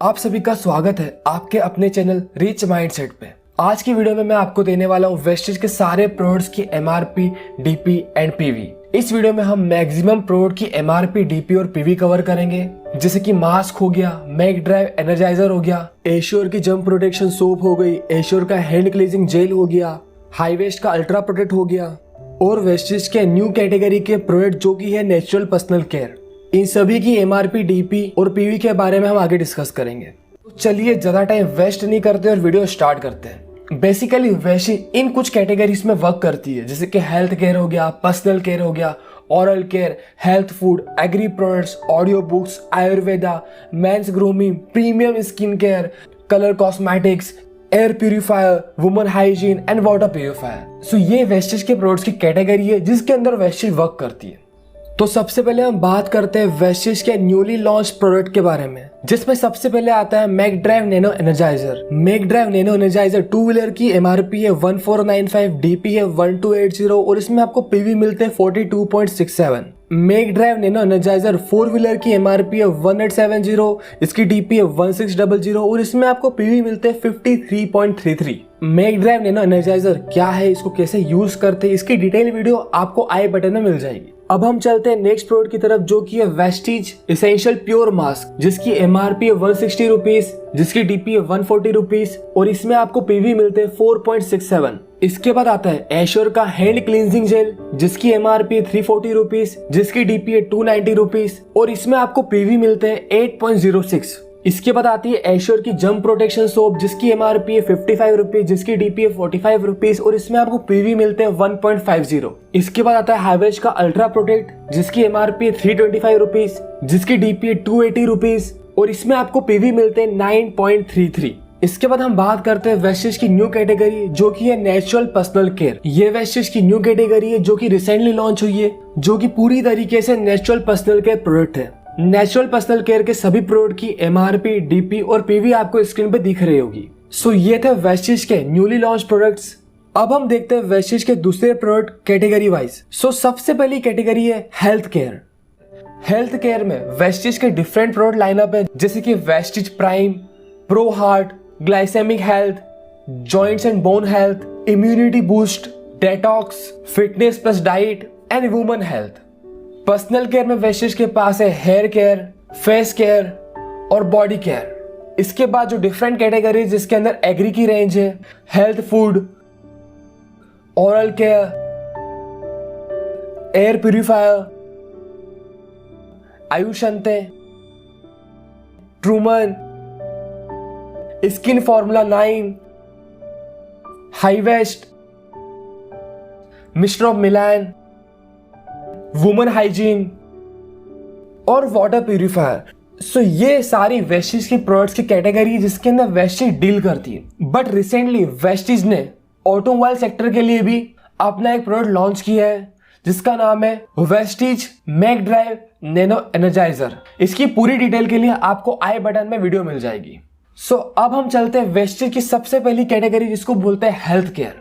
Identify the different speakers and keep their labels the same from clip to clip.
Speaker 1: आप सभी का स्वागत है आपके अपने चैनल रिच माइंडसेट पे। आज की वीडियो में मैं आपको देने वाला हूँ वेस्टेज के सारे प्रोडक्ट्स की एमआरपी, डीपी एंड पीवी। इस वीडियो में हम मैक्सिमम प्रोडक्ट की एमआरपी, डीपी और पीवी कवर करेंगे, जैसे कि मास्क हो गया, मैक ड्राइव एनर्जाइजर हो गया, एश्योर की जंप प्रोटेक्शन सोप हो गई, एश्योर का हैंड क्लीजिंग जेल हो गया, हाई वेस्ट का अल्ट्रा प्रोटेक्ट हो गया और वेस्टेज के न्यू कैटेगरी के प्रोडक्ट जो की है नेचुरल पर्सनल केयर। इन सभी की एमआरपी, डीपी और पीवी के बारे में हम आगे डिस्कस करेंगे। तो चलिए ज्यादा टाइम वेस्ट नहीं करते और वीडियो स्टार्ट करते हैं। बेसिकली वेस्टेज इन कुछ कैटेगरीज में वर्क करती है, जैसे कि हेल्थ केयर हो गया, पर्सनल केयर हो गया, oral care, health food, agri products, audio books, Ayurveda, men's grooming, premium skin care, colour cosmetics, air purifier, woman hygiene and water purifier. So ये वेस्टेज के प्रोडक्ट्स की कैटेगरी है जिसके अंदर वेस्टेज वर्क करती है। तो सबसे पहले हम बात करते हैं वेस्टेज के न्यूली लॉन्च प्रोडक्ट के बारे में, जिसमें सबसे पहले आता है Mac Drive Nano Energizer. Mac Drive Nano Energizer 2 wheeler की एमआरपी है 1495, डीपी है 1280 और इसमें आपको पीवी मिलते हैं 42.67। Mac Drive Nano Energizer 4 wheeler की एमआरपी है 1870, इसकी डीपी है 1600 और इसमें आपको पीवी मिलते हैं 53.33। मैक ड्राइव नैनो एनर्जाइजर क्या है, इसको कैसे यूज करते हैं, इसकी डिटेल वीडियो आपको आई बटन में मिल जाएगी। अब हम चलते हैं नेक्स्ट प्रोडक्ट की तरफ, जो की है वेस्टीज एसेंशियल प्योर मास्क, जिसकी एमआरपी है 160 रुपीज, जिसकी डीपी है 140 रुपीज और इसमें आपको पीवी मिलते हैं 4.67। इसके बाद आता है एश्योर का हैंड क्लींजिंग जेल, जिसकी एमआरपी है 340 रुपीज, जिसकी डीपी है 290 रुपीज और इसमें आपको पीवी मिलते हैं 8.06। इसके बाद आती है एश्योर की जंप प्रोटेक्शन सोप, जिसकी एमआरपी है 55 रुपीज, जिसकी डीपी है 45 रुपीज और इसमें आपको पीवी मिलते हैं 1.50। इसके बाद आता है हाईवेज का अल्ट्रा प्रोटेक्ट, जिसकी एमआरपी है 325 रुपीज, जिसकी डीपी है 280 रुपीज और इसमें आपको पीवी मिलते हैं 9.33। इसके बाद हम बात करते हैं वेस्टेज की न्यू कैटेगरी, जो की है नेचुरल पर्सनल केयर। ये वेस्टेज की न्यू कैटेगरी है जो की रिसेंटली लॉन्च हुई है, जो की पूरी तरीके से नेचुरल पर्सनल केयर प्रोडक्ट है। नेचुरल पर्सनल केयर के सभी प्रोडक्ट की एमआरपी, डीपी और पीवी आपको स्क्रीन पे दिख रही होगी। सो ये थे वेस्टेज के न्यूली लॉन्च प्रोडक्ट्स। अब हम देखते हैं वेस्टेज के दूसरे प्रोडक्ट कैटेगरी वाइज। सो सबसे पहली कैटेगरी है हेल्थ केयर। हेल्थ केयर में वेस्टेज के डिफरेंट प्रोडक्ट लाइनअप है, जैसे कि Vestige prime, pro heart, glycemic health, joints and bone health, immunity boost, detox, fitness plus diet and woman health. Personal care में वेस्टेज के पास है हेयर केयर, फेस केयर और बॉडी केयर। इसके बाद जो डिफरेंट कैटेगरी जिसके अंदर एग्री की रेंज है, health food, oral care, air purifier, आयुषंते, ट्रूमन, स्किन फॉर्मूला 9, हाई वेस्ट, mister of Milan, woman hygiene और वाटर प्यूरिफायर। सो ये सारी वेस्टेज की प्रोडक्ट्स की कैटेगरी जिसके अंदर वेस्टेज डील करती है। बट रिसेंटली वेस्टेज ने ऑटोमोबाइल सेक्टर के लिए भी अपना एक प्रोडक्ट लॉन्च किया है, जिसका नाम है Vestige Mac Drive Nano Energizer. इसकी पूरी डिटेल के लिए आपको आई बटन में वीडियो मिल जाएगी। सो अब हम चलते हैं वेस्टेज की सबसे पहली कैटेगरी, जिसको बोलते हैं हेल्थ केयर।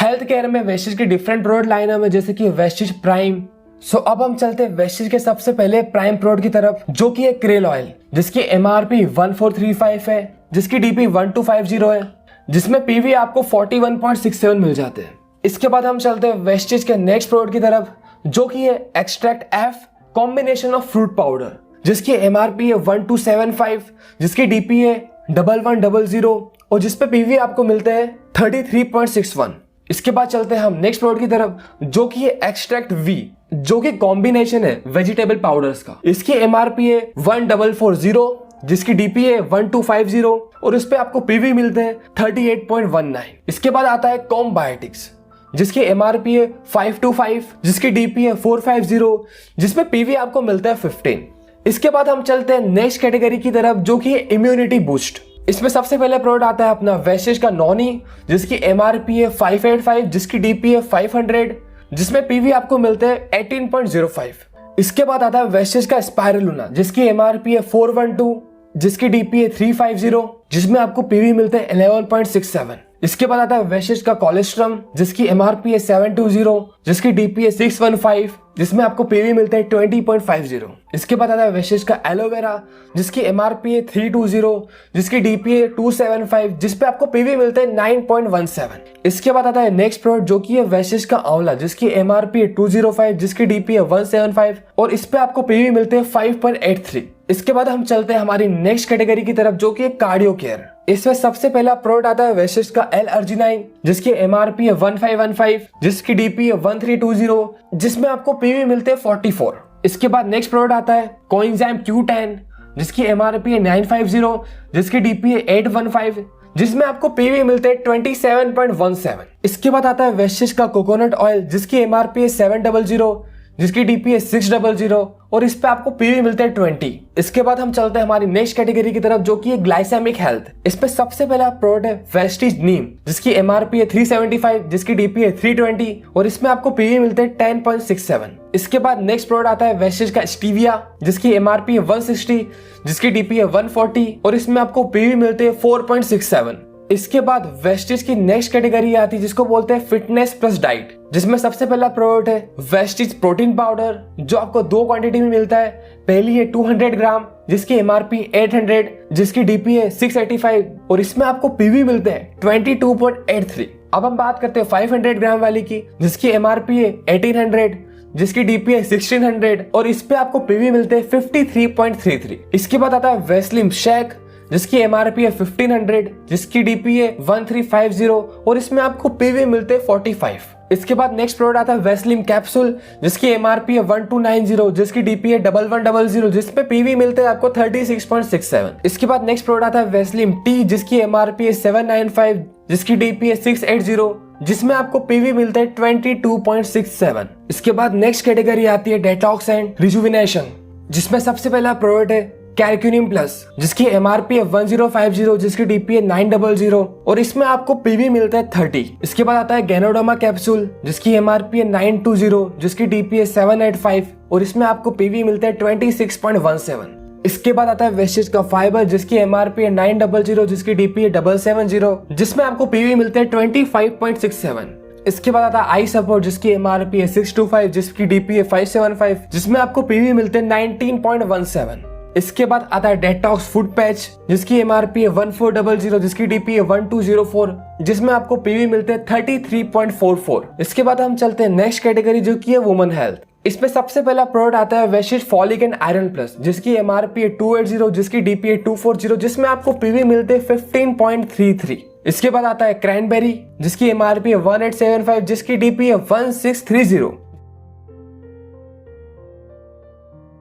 Speaker 1: हेल्थ केयर में वेस्टेज के डिफरेंट प्रोडक्ट लाइनअप है, जैसे कि वेस्टेज प्राइम। सो अब हम चलते हैं वेस्टेज के सबसे पहले प्राइम प्रोडक्ट की तरफ, जो कि है क्रेल ऑयल, जिसकी एमआरपी 1435 है, जिसकी डीपी 1250 है, जिसमें पीवी आपको 41.67 मिल जाते हैं। इसके बाद हम चलते हैं वेस्टेज के नेक्स्ट प्रोडक्ट की तरफ, जो कि है extract F combination of fruit powder, जिसकी एमआरपी है 1275, जिसकी डीपी है 1100 और जिसपे पीवी आपको मिलते हैं 33.61। इसके बाद चलते हैं हम नेक्स्ट प्रोडक्ट की तरफ, जो कि है एक्सट्रैक्ट वी, जो कि कॉम्बिनेशन है वेजिटेबल पाउडर्स का। इसकी एमआरपी है 1440, जिसकी डीपी है 1250 और इस पे आपको पीवी मिलते हैं 38.19। इसके बाद आता है कॉम्बायोटिक्स, जिसकी एमआरपी है 525, जिसकी डीपी है 450, जिसमें पीवी आपको मिलता है 15। इसके बाद हम चलते हैं नेक्स्ट कैटेगरी की तरफ, जो कि है इम्यूनिटी बूस्ट। इसमें सबसे पहले प्रोडक्ट आता है अपना वेस्टेज का नॉनी, जिसकी एमआरपी है 585, जिसकी डीपी है 500, जिसमें पीवी आपको मिलते हैं 18.05। इसके बाद आता है वेस्टेज का स्पाइरुलिना, जिसकी एमआरपी है 412, जिसकी डीपी है 350, जिसमें आपको पीवी मिलते हैं 11.67। इसके बाद आता है वेस्टेज का कोलेस्ट्रम, जिसकी एमआरपी है 720, जिसकी डीपी है 615, जिसमें आपको पीवी मिलता है 20.50। इसके बाद आता है वेस्टेज का एलोवेरा जिसकी एमआरपी है 320, जिसकी डीपी है 275, जिसपे आपको पीवी मिलता है 9.17। इसके बाद आता है नेक्स्ट प्रोडक्ट जो कि है वेस्टेज का आंवला जिसकी एमआरपी है 205, जिसकी डीपी है 175 और इस पे आपको पीवी मिलते हैं 5.83। इसके बाद हम चलते हैं हमारी नेक्स्ट कैटेगरी की तरफ जो कि है कार्डियो केयर। इसमें सबसे पहला प्रोडक्ट आता है वेस्टेज का L-Arginine जिसकी एमआरपी है 1515, जिसकी डीपी है 1320, जिसमें आपको पीवी मिलते हैं 44। इसके बाद नेक्स्ट प्रोडक्ट आता है कोएंजाइम Q10 जिसकी एमआरपी है 950, जिसकी डीपी है 815, जिसमें आपको पीवी मिलते हैं 27.17। इसके बाद आता है वेस्टेज का कोकोनट ऑयल जिसकी एमआरपी है 700, जिसकी डीपी है 600 और इस पे आपको पीवी मिलते हैं 20। इसके बाद हम चलते हैं हमारी नेक्स्ट कैटेगरी की तरफ जो कि है ग्लाइसेमिक हेल्थ। इस पे सबसे पहला प्रोडक्ट है वेस्टीज नीम जिसकी एमआरपी है 375, जिसकी डीपी है 320 और इसमें आपको पीवी मिलते हैं 10.67। इसके बाद नेक्स्ट प्रोडक्ट आता है वेस्टेज का स्टीविया जिसकी एमआरपी है 160, जिसकी डीपी है 140 और इसमें आपको पीवी मिलते हैं 4.67। इसके बाद वेस्टेज की नेक्स्ट कैटेगरी आती है जिसको बोलते हैं फिटनेस प्लस डाइट, जिसमें सबसे पहला प्रोडक्ट है वेस्टेज प्रोटीन पाउडर जो आपको 2 क्वांटिटी में मिलता है। पहली है 200 ग्राम जिसकी एमआरपी 800, जिसकी डीपी है 685 और इसमें आपको पीवी मिलते हैं 22.83। अब हम बात करते हैं 500 ग्राम वाली की जिसकी एमआरपी है 1800, जिसकी डीपी है 1600 और इस पे आपको पीवी मिलते हैं 53.33। इसके बाद आता है वेस्लिम शेक जिसकी एमआरपी है 1500, जिसकी डीपी है 1350 और इसमें आपको पीवी मिलते हैं 45। इसके बाद नेक्स्ट प्रोडक्ट आता है वेस्लिम कैप्सूल जिसकी एमआरपी है 1290, जिसकी डीपी है 1100, जिसपे पीवी मिलते हैं आपको 36.67। इसके बाद नेक्स्ट प्रोडक्ट आता है वेस्लिम टी जिसकी एमआरपी है 795, जिसकी डीपी है 680, जिसमें आपको पीवी मिलता है 22.67। इसके बाद नेक्स्ट कैटेगरी आती है डेटॉक्स एंड रिजुविनेशन, जिसमें सबसे पहला प्रोडक्ट है कैरक्यूनिम प्लस जिसकी एमआरपी है 1050, जिसकी डीपी है 900 और इसमें आपको पीवी मिलता है 30। इसके बाद आता है गैनोडर्मा कैप्सूल जिसकी एमआरपी है 920, जिसकी डीपी है 785 और इसमें आपको पीवी मिलता है 26.17। इसके बाद आता है वेस्टेज का फाइबर जिसकी एमआरपी है 900, जिसकी डीपी है 770, जिसमें आपको पीवी मिलते हैं 25.67। इसके बाद आता है आई सपोर्ट जिसकी एमआरपी है 625, जिसकी डीपी है 575, जिसमें आपको पीवी मिलते हैं 19.17। इसके बाद आता है डेटॉक्स फूड पैच जिसकी एमआरपी है 1400, जिसकी डीपी है 1204, जिसमें आपको पीवी मिलते हैं 33.44। इसके बाद हम चलते हैं नेक्स्ट कैटेगरी जो की है वुमेन हेल्थ। इसमें सबसे पहला प्रोडक्ट आता है wastage folic and iron plus जिसकी एमआरपी है 280, जिसकी डीपी है 240, जिसमें आपको पीवी मिलते हैं 15.33। इसके बाद आता है क्रैनबेरी जिसकी एमआरपी है 1875, जिसकी डीपी है 1630।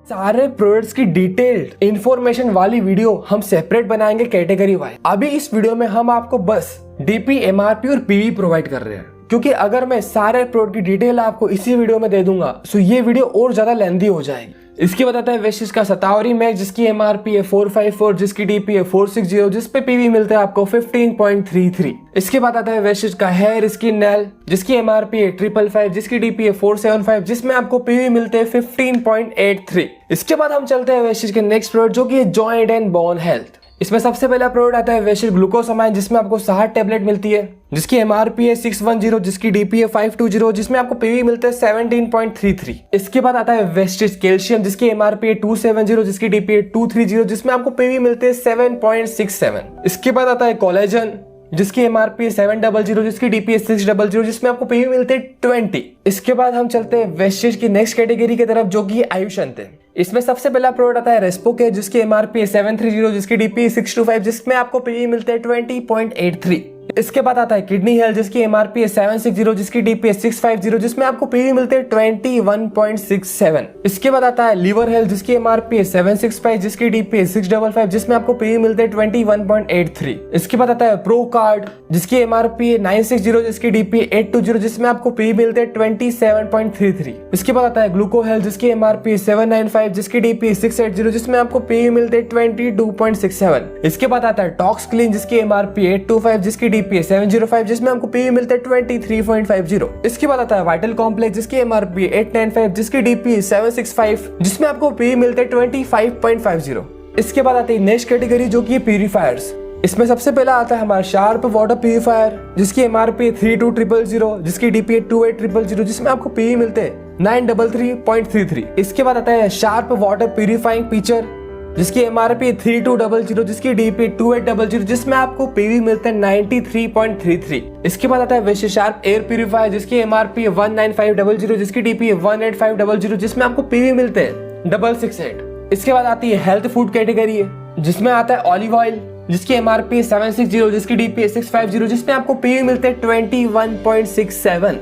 Speaker 1: सारे प्रोडक्ट्स की डिटेल्ड इंफॉर्मेशन वाली वीडियो हम सेपरेट बनाएंगे कैटेगरी वाइज। अभी इस वीडियो में हम आपको बस डीपी, एमआरपी और पीवी प्रोवाइड कर रहे हैं, क्योंकि अगर मैं सारे प्रोडक्ट की डिटेल आपको इसी वीडियो में दे दूंगा तो ये वीडियो और ज्यादा लेंथी हो जाएगी। इसके बाद आता है वेस्टेज का सतावरी मैक्स जिसकी एमआरपी है 454, जिसकी डीपी है 460, जिसपे पीवी मिलता है आपको 15.33। इसके बाद आता है वेस्टेज का हेयर स्किन नेल जिसकी एमआरपी है 555, जिसकी डीपी है 475, जिसमें आपको पीवी मिलते हैं 15.83। इसके बाद हम चलते हैं वेस्टेज के नेक्स्ट प्रोडक्ट जो कि है जॉइंट एंड बोन हेल्थ। इसमें सबसे पहला प्रोडक्ट आता है वेस्टेज ग्लूकोसामाइन जिसमें आपको 60 टैबलेट मिलती है, जिसकी एमआरपी है 610, जिसकी डीपी है 520, जिसमें आपको पीवी मिलते हैं 17.33। इसके बाद आता है वेस्टेज कैल्शियम जिसकी एमआरपी है 270, जिसकी डीपी है 230, जिसमें आपको पीवी मिलते हैं 7.67। इसके बाद आता है कोलेजन जिसकी एमआरपी है 700, जिसकी डीपी है 600, जिसमें आपको पीवी मिलते हैं 20। इसके बाद हम चलते हैं वेस्टेज की नेक्स्ट कैटेगरी की तरफ जो कि आयुषंत है। इसमें सबसे पहला प्रोडक्ट आता है रेस्पोके जिसकी एमआरपी है 730, जिसकी डीपी है 625, जिसमें आपको पीवी मिलते हैं 20.83। इसके बाद आता है किडनी हेल्थ जिसकी एमआरपी है 760, जिसकी डीपी है 650, जिसमें आपको पीवी मिलते हैं 21.67। इसके बाद आता है लीवर हेल्थ जिसकी एमआरपी है 765, जिसकी डीपी है 655, जिसमें आपको पीवी मिलते हैं 21.83। इसके बाद आता है प्रो कार्ड जिसकी एमआरपी है 960, जिसकी डीपी है 820, जिसमें आपको पीवी मिलते हैं 27.33। इसके बाद आता है ग्लूको हेल्थ जिसकी एमआरपी है 795, जिसकी डीपी है 680, जिसमें आपको पीवी मिलते हैं 22.67। इसके बाद आता है टॉक्स क्लीन जिसकी एमआरपी है 825, जिसकी डीपी है 705, जिसमें आपको पीवी मिलता है 23.50। इसके बाद आता है वाइटल कॉम्प्लेक्स जिसकी एमआरपी है 895, जिसकी डीपी है 765, जिसमें आपको पीवी मिलता है 25.50। इसके बाद आती है नेक्स्ट कैटेगरी जो कि प्यूरिफायर्स इसमें सबसे पहला आता है हमारा शार्प वाटर प्यूरिफायर, जिसकी एमआरपी 32,000, जिसकी डीपी है 28,000, जिसमें आपको पीवी मिलते हैं 933.33। इसके बाद आता है शार्प वाटर प्यूरिफाइंग पिचर, जिसकी एमआरपी 3200, जिसकी डीपी 2800, जिसमें आपको पीवी मिलते हैं 93.33। इसके बाद आता है वेस्ट शार्प एयर प्यूरिफायर, जिसकी एमआरपी 19,500, जिसकी डीपी है 18,500, जिसमें आपको पीवी मिलते हैं 668। इसके बाद आती है हेल्थ फूड कैटेगरी है, जिसमें आता है ऑलिव ऑयल, जिसकी एमआरपी 760, जिसकी डीपी 650, जिसमें आपको पीवी मिलते हैं 21.67।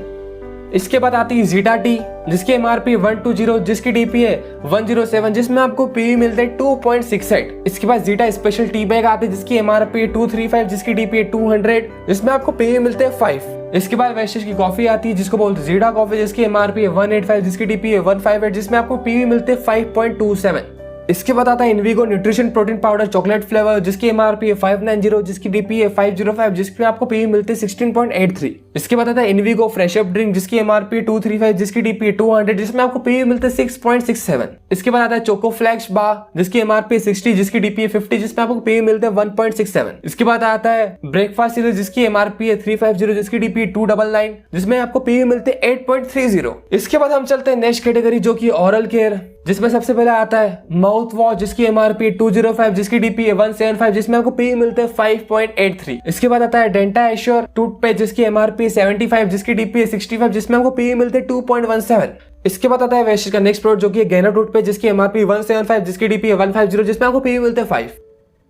Speaker 1: इसके बाद आती है जीटा टी, जिसकी एमआरपी 120, जिसकी डीपी है 107, जिसमें आपको पीवी मिलते हैं 2.68। इसके बाद जीटा स्पेशल टी बैग आते हैं, जिसकी एमआरपी 235, जिसकी डीपी है 200, जिसमें आपको पीवी मिलते हैं 5। इसके बाद वेस्टेज की कॉफी आती है, जिसको बोलते हैं जीटा कॉफी, जिसकी एमआरपी है 185, जिसकी डीपी है 158, जिसमें आपको पीवी मिलते हैं 5.27। इसके बाद आता है इनवीगो nutrition protein powder chocolate flavour, जिसकी एमआरपी है 590, जिसकी डीपी है 505, जिसमें आपको पीवी मिलते हैं 16.83। इसके बाद आता है इनवीगो फ्रेश अप ड्रिंक, जिसकी एमआरपी 235, जिसकी डीपी है 200, जिसमें आपको पीवी मिलते हैं 6.67। इसके बाद आता है चोको फ्लैक्स बार, जिसकी एमआरपी 60, जिसकी डीपी है 50, जिसमें आपको पीवी मिलते हैं 1.67। इसके बाद आता है ब्रेकफास्ट सीरियल, जिसकी एमआरपी है 350, जिसकी डीपी है 299, जिसमें आपको पीवी मिलते हैं 8.30। इसके बाद हम चलते हैं नेक्स्ट कैटेगरी, जो की ओरल केयर, जिसमें सबसे पहले आता है माउथ वॉश, जिसकी एमआरपी 205, जिसकी डीपी है 175, जिसमें आपको पीवी मिलते हैं 5.83। इसके बाद आता है डेंटा एश्योर टूथपेस्ट, जिसकी एमआरपी 75, जिसकी डीपी है 65, जिसमें आपको पीवी मिलते हैं 2.17। इसके बाद आता है वेस्टेज का नेक्स्ट प्रोडक्ट, जो कि गैनो टूथपेस्ट, जिसकी एमआरपी 175, जिसकी डीपी है 150, जिसमें आपको पीवी मिलते हैं 5।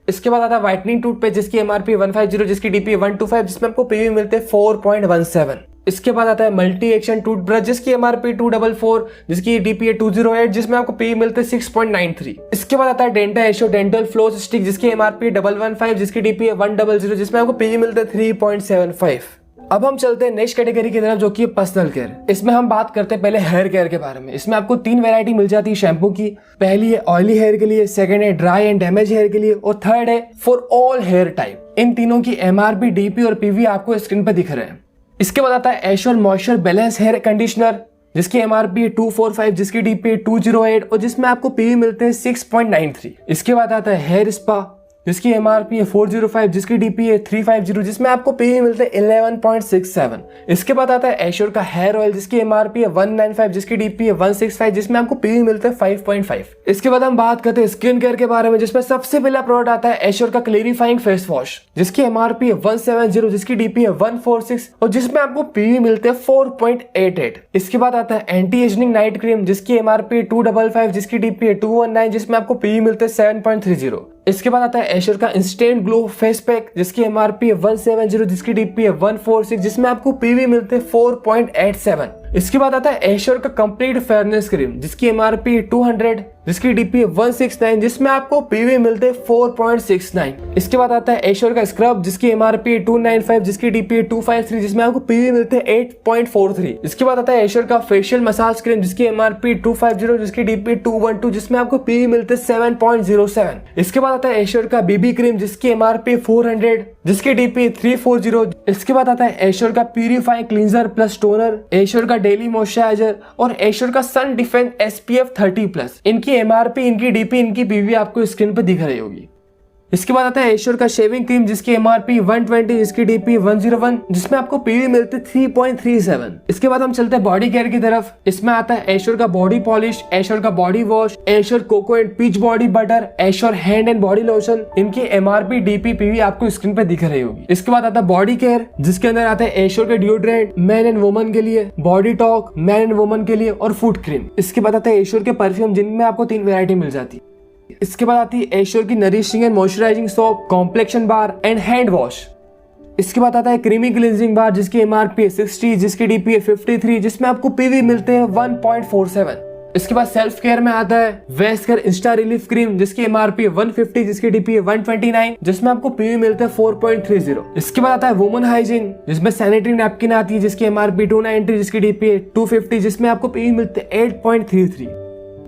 Speaker 1: इसके बाद आता है व्हाइटनिंग टूथपेस्ट, जिसकी एमआरपी 150, जिसकी डीपी है 125, जिसमें आपको पीवी मिलते हैं 4.17। इसके बाद आता है मल्टी एक्शन टूथब्रश, जिसकी एमआरपी 244, जिसकी डीपी है 208, जिसमें आपको पीवी मिलते हैं 6.93। इसके बाद आता है Denta assure dental flows stick, जिसकी एमआरपी 115, जिसकी डीपी है 100, जिसमें आपको पीवी मिलते हैं 3.75। अब हम चलते हैं नेक्स्ट कैटेगरी की तरफ, जो कि पर्सनल केयर। इसमें हम बात करते हैं पहले हेयर केयर के बारे में। इसमें आपको 3 वैरायटी मिल जाती है शैम्पू की। पहली है ऑयली हेयर के लिए, सेकंड है ड्राई एंड डैमेज हेयर के लिए, और थर्ड है फॉर ऑल हेयर टाइप। इन तीनों की एमआरपी, डीपी और पीवी आपको स्क्रीन पर दिख रहे हैं। इसके बाद आता है Assure moisture balance hair conditioner, जिसकी एमआरपी है 245, जिसकी डीपी है 208, और जिसमें आपको पीवी मिलते हैं 6.93। इसके बाद आता है हेयर स्पा, जिसकी एमआरपी है 405, जिसकी डीपी है 350, जिसमें आपको पीवी मिलते हैं 11.67। इसके बाद आता है एश्योर का हेयर ऑयल, जिसकी एमआरपी है 195, जिसकी डीपी है 165, जिसमें आपको पीवी मिलते हैं 5.5। इसके बाद हम बात करते हैं स्किन केयर के बारे में, जिसमें सबसे पहला प्रोडक्ट आता है एश्योर का क्लेरिफाइंग फेस वॉश, जिसकी एमआरपी है 170, जिसकी डीपी है 146, और जिसमें आपको पीवी मिलते हैं 4.88। इसके बाद आता है एंटी एजिंग नाइट क्रीम, जिसकी एमआरपी 255, जिसकी डीपी है 219, जिसमें आपको पीवी मिलते हैं 7.30। इसके बाद आता है एश्योर का इंस्टेंट ग्लो फेस पैक, जिसकी एमआरपी है 170, जिसकी डीपी है 146, जिसमें आपको पीवी मिलते हैं 4.87। इसके बाद आता है एश्योर का कंप्लीट फेयरनेस क्रीम, जिसकी एमआरपी है 200, जिसकी डीपी है 169, जिसमें आपको पीवी मिलते हैं 4.69। इसके बाद आता है एश्योर का स्क्रब, जिसकी एमआरपी है 295, जिसकी डीपी है 253, जिसमें आपको पीवी मिलते हैं 8.43। इसके बाद आता है एश्योर का फेशियल मसाज क्रीम, जिसकी एमआरपी 250, जिसकी डीपी 212, जिसमें आपको पीवी मिलते हैं 7.07। इसके बाद आता है एश्योर का बीबी क्रीम, जिसकी एमआरपी 400, जिसकी डीपी 340। इसके बाद आता है एश्योर का purifying cleanser plus toner, assure का डेली मॉइस्चराइजर, और एश्योर का सन डिफेंस SPF 30+। इनकी एमआरपी, इनकी डीपी, इनकी पीवी आपको स्क्रीन पर दिख रही होगी। इसके बाद आता है एश्योर का शेविंग क्रीम, जिसकी एमआरपी 120, जिसकी डीपी 101, जिसमें आपको पीवी मिलते 3.37। इसके बाद हम चलते हैं बॉडी केयर की तरफ। इसमें आता है एश्योर का बॉडी पॉलिश, एश्योर का body wash, Assure cocoa and peach body butter, Assure hand and body lotion. इनकी एमआरपी, डीपी, पीवी आपको स्क्रीन पे दिख रही होगी। इसके बाद आता है बॉडी केयर, जिसके अंदर आता है एश्योर का डिओड्रेंट मैन एंड वुमन के लिए, body talk man and woman के लिए, और फुट क्रीम। इसके बाद आता है एश्योर के परफ्यूम, जिनमें आपको 3 वैरायटी मिल जाती है। इसके बाद आती है एश्योर की nourishing and moisturising soap, complexion bar and hand wash. इसके बाद आता है क्रीमी क्लींजिंग बार, जिसकी एमआरपी है 60, जिसकी डीपी है 53, जिसमें आपको पीवी मिलते हैं 1.47। इसके बाद सेल्फ केयर में आता है वेस्कर इंस्टा रिलीफ क्रीम, जिसकी एमआरपी है 150, जिसकी डीपी है 129, जिसमें आपको पीवी मिलते हैं 4.30। इसके बाद आता है वुमन हाइजीन, जिसमें सैनिटरी नैपकिन आती है, जिसकी एमआरपी 290, जिसकी डीपी है 250, जिसमें आपको पीवी मिलते हैं 8.33।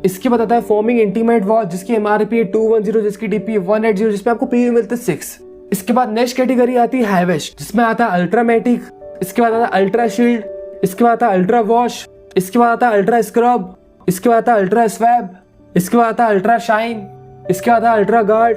Speaker 1: इसके बाद आता है फोमिंग इंटीमेट वॉश, जिसकी एमआरपी है 210, जिसकी डीपी है 180, जिसमें आपको पीवी मिलते हैं 6। इसके बाद नेक्स्ट कैटेगरी आती है हाईवेस्ट, जिसमें आता है अल्ट्रामेटिक। इसके बाद आता है अल्ट्रा शील्ड। इसके बाद आता है अल्ट्रा वॉश। इसके बाद आता है अल्ट्रा स्क्रब। इसके बाद आता है अल्ट्रा स्वैब। इसके बाद आता है अल्ट्रा शाइन। इसके बाद आता है अल्ट्रा गार्ड।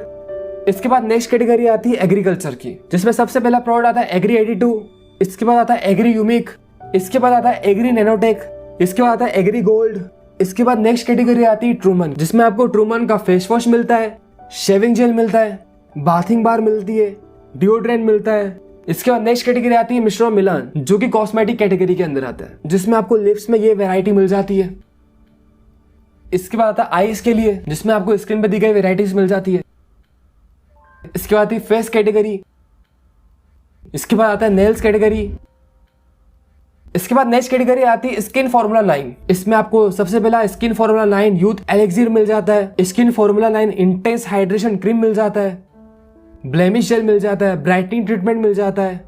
Speaker 1: इसके बाद नेक्स्ट कैटेगरी आती है एग्रीकल्चर की, जिसमें सबसे पहला प्रोडक्ट आता है एग्री 82, इसके बाद आता है एग्री यूमिक, इसके बाद आता है एग्री नैनोटेक, इसके बाद आता है एग्री गोल्ड। इसके बाद नेक्स्ट कैटेगरी आती है ट्रूमन, जिसमें आपको ट्रूमन का फेस वॉश मिलता है, शेविंग जेल मिलता है, बाथिंग बार मिलती है, डिओड्रेंट मिलता है। इसके बाद नेक्स्ट कैटेगरी आती है मिस्टर मिलान, जो कि कॉस्मेटिक कैटेगरी के अंदर आता है, जिसमें आपको लिप्स में ये वैरायटी मिल जाती है। इसके बाद आता है आईज के लिए, जिसमें आपको स्किन पे दी गई वेराइटीज मिल जाती है। इसके बाद आती है फेस कैटेगरी। इसके बाद आता है नेल्स कैटेगरी। इसके बाद नेक्स्ट कैटेगरी आती है स्किन फॉर्मूला 9। इसमें आपको सबसे पहला स्किन फॉर्मूला 9 यूथ एलेक्सिर मिल जाता है, skin formula 9 intense hydration cream मिल जाता है, ब्लेमिश जेल मिल जाता है, ब्राइटनिंग ट्रीटमेंट मिल जाता है,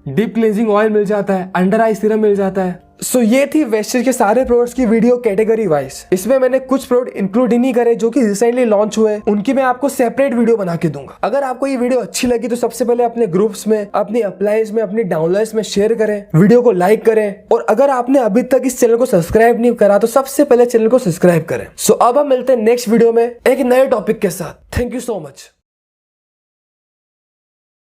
Speaker 1: डीप क्लींजिंग ऑयल मिल जाता है, अंडर आई सीरम मिल जाता है। सो ये थी वेस्टेज के सारे प्रोडक्ट्स की वीडियो कैटेगरी वाइज। इसमें मैंने कुछ प्रोडक्ट इंक्लूड ही नहीं करे जो कि रिसेंटली लॉन्च हुए, उनकी मैं आपको सेपरेट वीडियो बना के दूंगा। अगर आपको ये वीडियो अच्छी लगी तो सबसे पहले अपने ग्रुप्स में, अपनी अप्लायंस में, अपनी डाउनलोड्स में शेयर करें, वीडियो को लाइक करें, और अगर आपने अभी तक इस चैनल को सब्सक्राइब नहीं करा तो सबसे पहले चैनल को सब्सक्राइब करें। सो अब हम मिलते हैं नेक्स्ट वीडियो में एक नए टॉपिक के साथ। Thank you so much.